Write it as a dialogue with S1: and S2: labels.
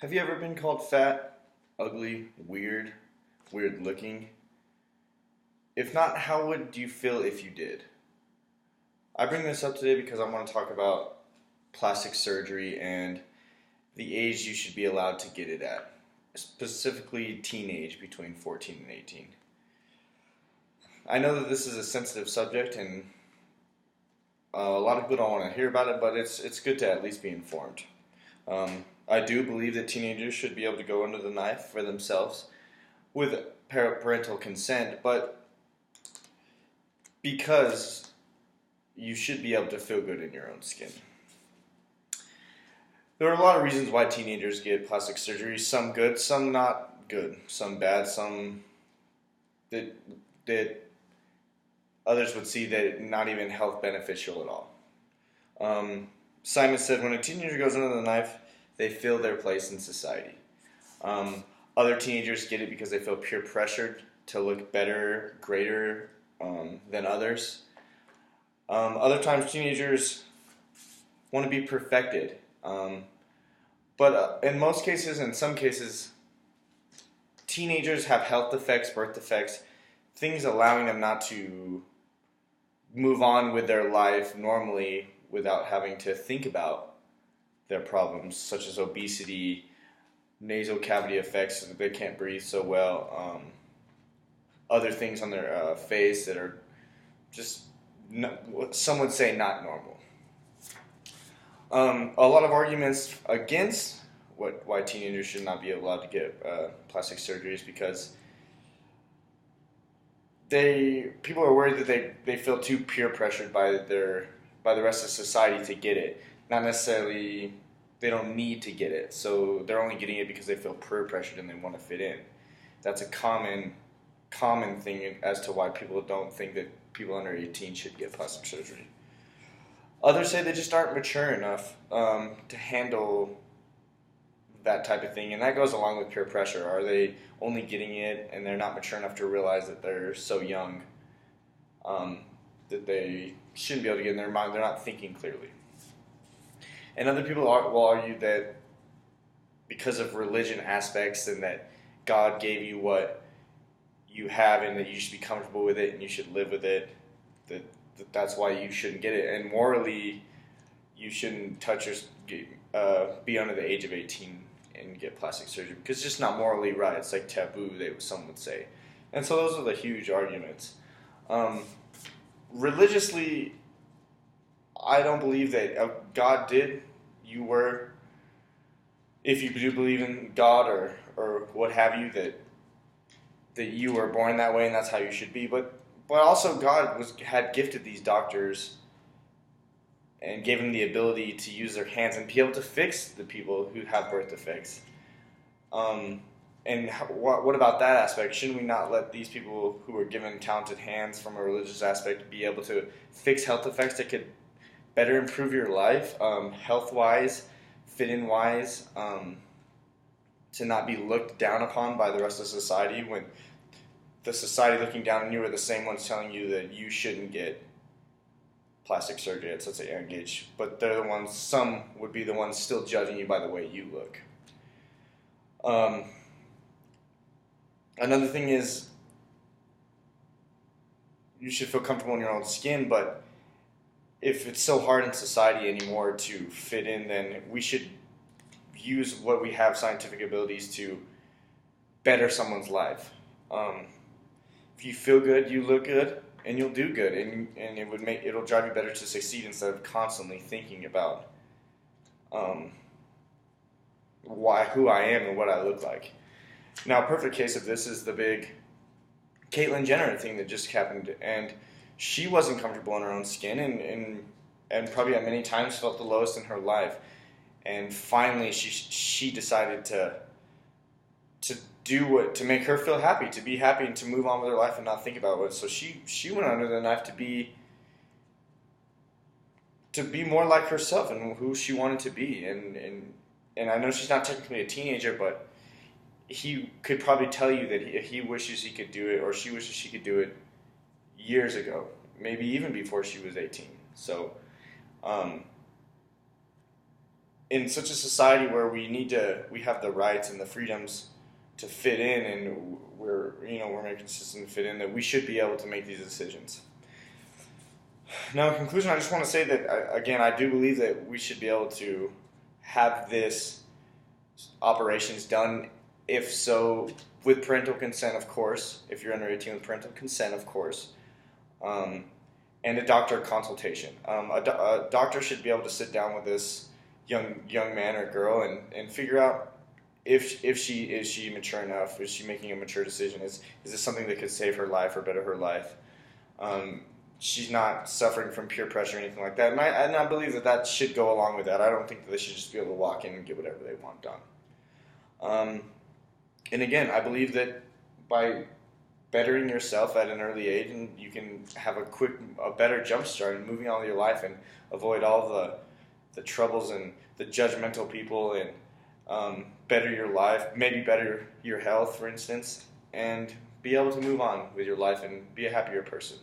S1: Have you ever been called fat, ugly, weird looking? If not, how would you feel if you did? I bring this up today because I want to talk about plastic surgery and the age you should be allowed to get it at, specifically teenage between 14 and 18. I know that this is a sensitive subject and a lot of people don't want to hear about it, but it's good to at least be informed. I do believe that teenagers should be able to go under the knife for themselves with parental consent, but because you should be able to feel good in your own skin. There are a lot of reasons why teenagers get plastic surgery, some good, some not good, some bad, some that others would see that not even health beneficial at all. Simon said, when a teenager goes under the knife, they feel their place in society. Other teenagers get it because they feel peer pressured to look better, greater than others. Other times teenagers want to be perfected. But in most cases, in some cases, teenagers have health defects, birth defects, things allowing them not to move on with their life normally without having to think about their problems, such as obesity, nasal cavity effects, so that they can't breathe so well, other things on their face that are just, some would say, not normal. A lot of arguments against why teenagers should not be allowed to get plastic surgery is because people are worried that they feel too peer pressured by the rest of society to get it. Not necessarily, they don't need to get it, so they're only getting it because they feel peer pressured and they want to fit in. That's a common thing as to why people don't think that people under 18 should get plastic surgery. Others say they just aren't mature enough to handle that type of thing, and that goes along with peer pressure. Are they only getting it and they're not mature enough to realize that they're so young that they shouldn't be able to get in their mind? They're not thinking clearly. And other people will argue that because of religion aspects and that God gave you what you have and that you should be comfortable with it and you should live with it, that's why you shouldn't get it. And morally, you shouldn't be under the age of 18 and get plastic surgery because it's just not morally right. It's like taboo, some would say. And so those are the huge arguments. Religiously, I don't believe that God did. If you do believe in God or what have you, that you were born that way and that's how you should be. But also God had gifted these doctors and gave them the ability to use their hands and be able to fix the people who have birth defects. And what about that aspect? Shouldn't we not let these people who were given talented hands from a religious aspect be able to fix health defects that could better improve your life, health-wise, fit-in-wise, to not be looked down upon by the rest of society when the society looking down on you are the same ones telling you that you shouldn't get plastic surgery at such a young age, but they're the ones, some would be the ones still judging you by the way you look. Another thing is you should feel comfortable in your own skin, but if it's so hard in society anymore to fit in, then we should use what we have scientific abilities to better someone's life. If you feel good, you look good, and you'll do good, and it'll drive you better to succeed instead of constantly thinking about who I am and what I look like. Now, a perfect case of this is the big Caitlyn Jenner thing that just happened, and she wasn't comfortable in her own skin, and probably at many times felt the lowest in her life. And finally, she decided to make her feel happy, to be happy, and to move on with her life and not think about it. So she went under the knife to be more like herself and who she wanted to be. And I know she's not technically a teenager, but he could probably tell you that he wishes he could do it, or she wishes she could do it years ago, maybe even before she was 18. So in such a society where we have the rights and the freedoms to fit in, and we're making systems to fit in, that we should be able to make these decisions. Now, in conclusion, I just want to say that, again, I do believe that we should be able to have this operations done, if so, with parental consent, of course, if you're under 18, with parental consent, of course, and a doctor consultation. A doctor should be able to sit down with this young man or girl and figure out if she is mature enough, is she making a mature decision, is this something that could save her life or better her life. She's not suffering from peer pressure or anything like that, and I believe that should go along with that. I don't think that they should just be able to walk in and get whatever they want done. And again, I believe that by bettering yourself at an early age, and you can have a better jump start in moving on with your life and avoid all the troubles and the judgmental people, and better your life, maybe better your health, for instance, and be able to move on with your life and be a happier person.